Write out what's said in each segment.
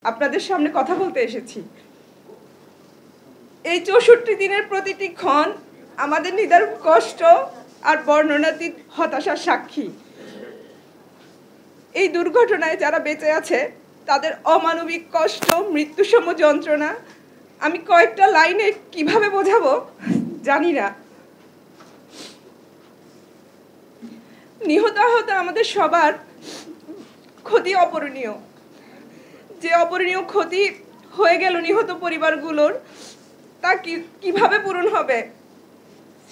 আপনাদের সামনে কথা বলতে এসেছি। এই 64 দিনের প্রতিটি ক্ষণ আমাদের নিদারুণ কষ্ট আর বর্ণনাতীত হতাশার সাক্ষী। এই দুর্ঘটনায় যারা বেঁচে আছে তাদের অমানবিক কষ্ট, মৃত্যুসম যন্ত্রণা আমি কয়েকটা লাইনে কিভাবে বোঝাবো জানি না। নিহত আহত আমাদের সবার ক্ষতি অপূরণীয়। যে অপূরণীয় ক্ষতি হয়ে গেল নিহত পরিবারগুলোর, তা কিভাবে পূরণ হবে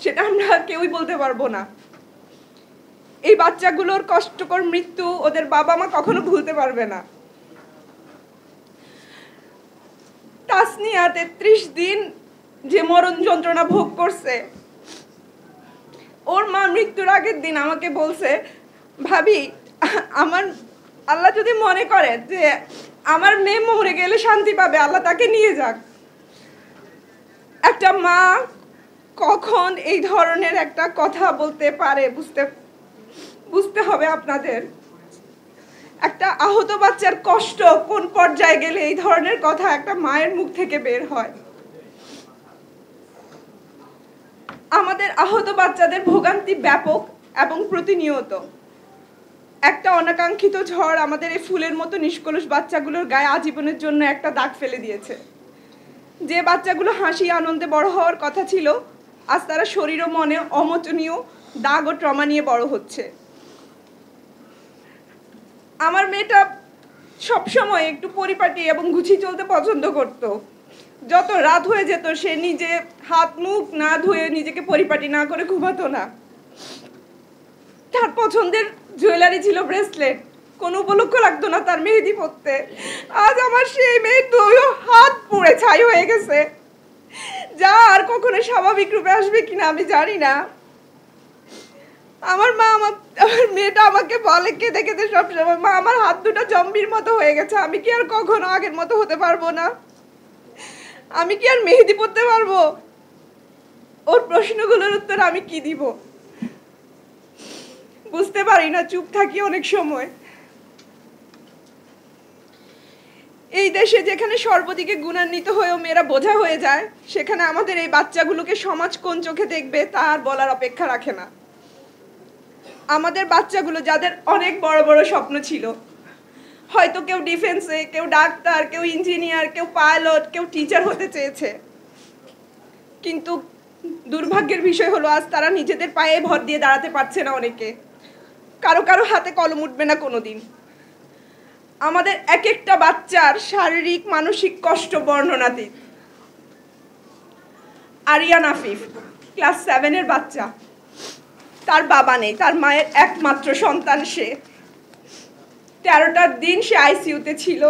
সেটা আমরা কেউই বলতে পারবো না। এই বাচ্চাগুলোর কষ্টকর মৃত্যু ওদের বাবা মা কখনো ভুলতে পারবে না। তাসনিয়া 33 দিন যে মরণ যন্ত্রণা ভোগ করছে, ওর মা মৃত্যুর আগের দিন আমাকে বলছে, ভাবি আমার আল্লাহ যদি মনে করে যে আমার মেয়ে মরে গেলে শান্তি পাবে, আল্লাহ তাকে নিয়ে যাক। একটা মা কখন এই ধরনের একটা কথা বলতে পারে বুঝতে হবে আপনাদের। একটা আহত বাচ্চার কষ্ট কোন পর্যায়ে গেলে এই ধরনের কথা একটা মায়ের মুখ থেকে বের হয়। আমাদের আহত বাচ্চাদের ভোগান্তি ব্যাপক এবং প্রতিনিয়ত। একটা অনাকাঙ্ক্ষিত ঝড় আমাদের এই ফুলের মতো নিষ্কলুষ বাচ্চাগুলোর গায়ে আজীবনের জন্য একটা দাগ ফেলে দিয়েছে। যে বাচ্চাগুলো হাসি আনন্দে বড় হওয়ার কথা ছিল, আজ তারা শরীর ও মনে অমোচনীয় দাগ ও ট্রমা নিয়ে বড় হচ্ছে। আমার মেয়েটা সবসময় একটু পরিপাটি এবং গুছিয়ে চলতে পছন্দ করত। যত রাত হয়ে যেত সে নিজে হাত মুখ না ধুয়ে নিজেকে পরিপাটি না করে ঘুমাতো না। তার পছন্দের জুয়েলারি ছিল ব্রেসলেট। কোনো উপলক্ষ লাগতো না তার মেহেদি পরতে। আজ আমার সেই মেয়ের 2 হাত পুড়ে ছাই হয়ে গেছে, যা আর কখনো স্বাভাবিক রূপে আসবে কিনা আমি জানি না। আমার মেয়েটা আমাকে বলে কেঁদে কেঁদে সবসময়, মা আমার হাত দুটো জম্বির মতো হয়ে গেছে, আমি কি আর কখনো আগের মতো হতে পারবো না? আমি কি আর মেহেদি পরতে পারবো? ওর প্রশ্নগুলোর উত্তর আমি কি দিব বুঝতে পারি না, চুপ থাকি অনেক সময়। এই দেশে যেখানে সর্বদিকে গুণান্বিত হয়েও মেয়েরা বোঝা হয়ে যায়, সেখানে আমাদের এই বাচ্চাগুলোকে সমাজ কোন চোখে দেখবে তা আর বলার অপেক্ষা রাখে না। আমাদের বাচ্চাগুলো যাদের অনেক বড় বড় স্বপ্ন ছিল, হয়তো কেউ ডিফেন্সে, কেউ ডাক্তার, কেউ ইঞ্জিনিয়ার, কেউ পাইলট, কেউ টিচার হতে চেয়েছে, কিন্তু দুর্ভাগ্যের বিষয় হলো আজ তারা নিজেদের পায়ে ভর দিয়ে দাঁড়াতে পারছে না। অনেকে, কারো কারো হাতে কলম উঠবে না কোনোদিন। আমাদের এক একটা বাচ্চার শারীরিক মানসিক কষ্ট বর্ণনাতীত। আরিয়ান আফিফ ক্লাস 7-এর বাচ্চা, তার বাবা নেই, তার মায়ের একমাত্র সন্তান সে। 13টা দিন সে আইসিইউতে ছিল।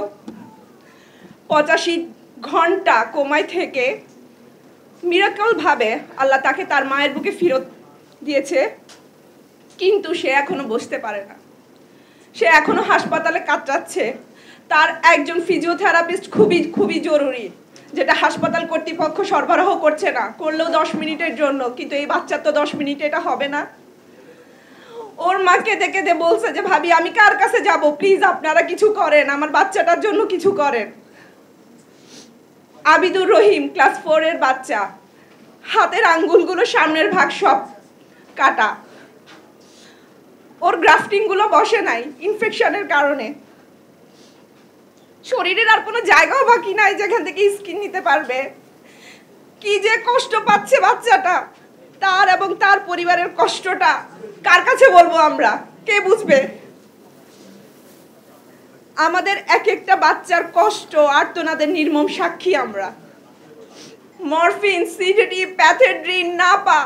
85 ঘন্টা কোমায় থেকে মিরাকল ভাবে আল্লাহ তাকে তার মায়ের বুকে ফেরত দিয়েছে, কিন্তু সে এখনো বসতে পারে না। সে এখনো হাসপাতালে কাতরাচ্ছে। তার একজন ফিজিওথেরাপিস্ট খুবই খুবই জরুরি, যেটা হাসপাতাল কর্তৃপক্ষ সরবরাহ করছে না, করলেও 10 মিনিটের জন্য, কিন্তু এই বাচ্চার তো 10 মিনিটে এটা হবে না। ওর মা কেঁদে কেঁদে বলছে যে ভাবি আমি কার কাছে যাব, প্লিজ আপনারা কিছু করেন, আমার বাচ্চাটার জন্য কিছু করেন। আবিদুর রহিম ক্লাস 4-এর বাচ্চা, হাতের আঙ্গুলগুলো সামনের ভাগ সব কাটা। ওর গ্রাফটিংগুলো বসে নাই ইনফেকশনের কারণে। শরীরের আর কোনো জায়গাও বাকি নাই যেখান থেকে স্কিন নিতে পারবে। কি যে কষ্ট পাচ্ছে বাচ্চাটা, তার এবং তার পরিবারের কষ্টটা কার কাছে বলবো আমরা, কে বুঝবে? আমাদের এক একটা বাচ্চার কষ্ট আর্তনাদের নির্মম সাক্ষী আমরা। মরফিন, সিডেটিভ, প্যাথেড্রিন, নাপা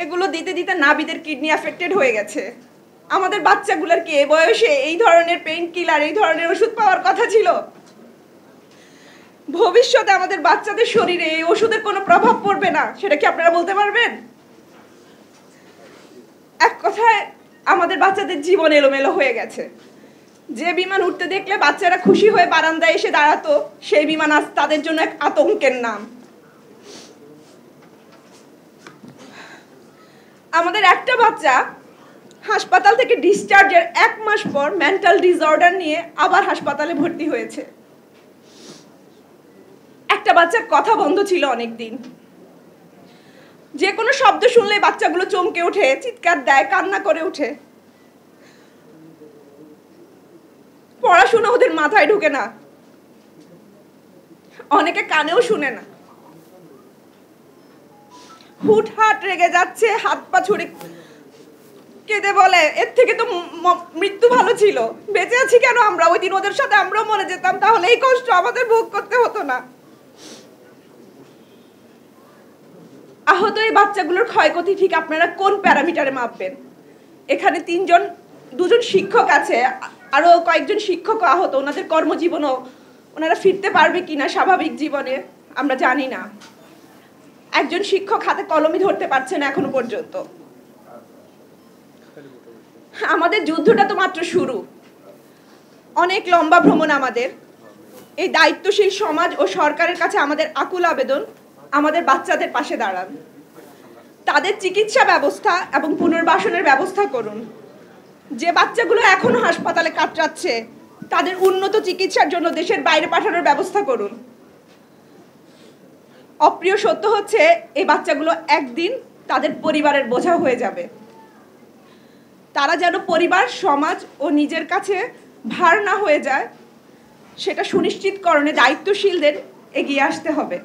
এগুলো দিতে দিতে নাবিদের কিডনি অ্যাফেক্টেড হয়ে গেছে। আমাদের বাচ্চাগুলোর কি এই বয়সে এই ধরনের পেইন কিলার, এই ধরনের ওষুধ পাওয়ার কথা ছিল? ভবিষ্যতে আমাদের বাচ্চাদের শরীরে এই ওষুধের কোনো প্রভাব পড়বে না, সেটা কি আপনারা বলতে পারবেন? এক কথায় আমাদের বাচ্চাদের জীবন এলোমেলো হয়ে গেছে। যে বিমান উঠতে দেখলে বাচ্চারা খুশি হয়ে বারান্দায় এসে দাঁড়াতো, সেই বিমান আজ তাদের জন্য এক আতঙ্কের নাম। আমাদের একটা বাচ্চা হাসপাতাল থেকে ডিসচার্জের 1 মাস পর মেন্টাল ডিসঅর্ডার নিয়ে আবার হাসপাতালে ভর্তি হয়েছে। একটা বাচ্চার কথা বন্ধ ছিল অনেকদিন। যে কোনো শব্দ শুনলে বাচ্চাগুলো চমকে ওঠে, চিৎকার দেয়, কান্না করে ওঠে। পড়াশোনা ওদের মাথায় ঢুকে না, অনেকে কানেও শুনে না। হুটহাট রেগে যাচ্ছে, হাত পা ছুড়ে কেঁদে বলে এর থেকে তো মৃত্যু ভালো ছিল, বেঁচে আছি কেন আমরা? ওই দিন ওদের সাথে আমরাও মরে যেতাম, তাহলে এই কষ্ট আমাদের ভোগ করতে হতো না। আহত এই বাচ্চাগুলোর ক্ষয়ক্ষতি ঠিক আপনারা কোন প্যারামিটারে মাপবেন? এখানে দুজন শিক্ষক আছে, আরো কয়েকজন শিক্ষক আহত। ওনাদের কর্মজীবনও ওনারা ফিরতে পারবে কিনা স্বাভাবিক জীবনে আমরা জানি না। একজন শিক্ষক হাতে কলমই ধরতে পারছে না এখনো পর্যন্ত। আমাদের যুদ্ধটা তো মাত্র শুরু, অনেক লম্বা ভ্রমণ আমাদের। এই দায়িত্বশীল সমাজ ও সরকারের কাছে আমাদের আকুল আবেদন, আমাদের বাচ্চাদের পাশে দাঁড়ান, তাদের চিকিৎসা ব্যবস্থা এবং পুনর্বাসনের ব্যবস্থা করুন। যে বাচ্চাগুলো এখনো হাসপাতালে কাতরাচ্ছে তাদের উন্নত চিকিৎসার জন্য দেশের বাইরে পাঠানোর ব্যবস্থা করুন। অপ্রিয় সত্য হচ্ছে এই বাচ্চাগুলো একদিন তাদের পরিবারের বোঝা হয়ে যাবে। তারা যেন পরিবার, সমাজ ও নিজের কাছে ভার না হয়ে যায়, সেটা সুনিশ্চিতকরণে দায়িত্বশীলদের এগিয়ে আসতে হবে।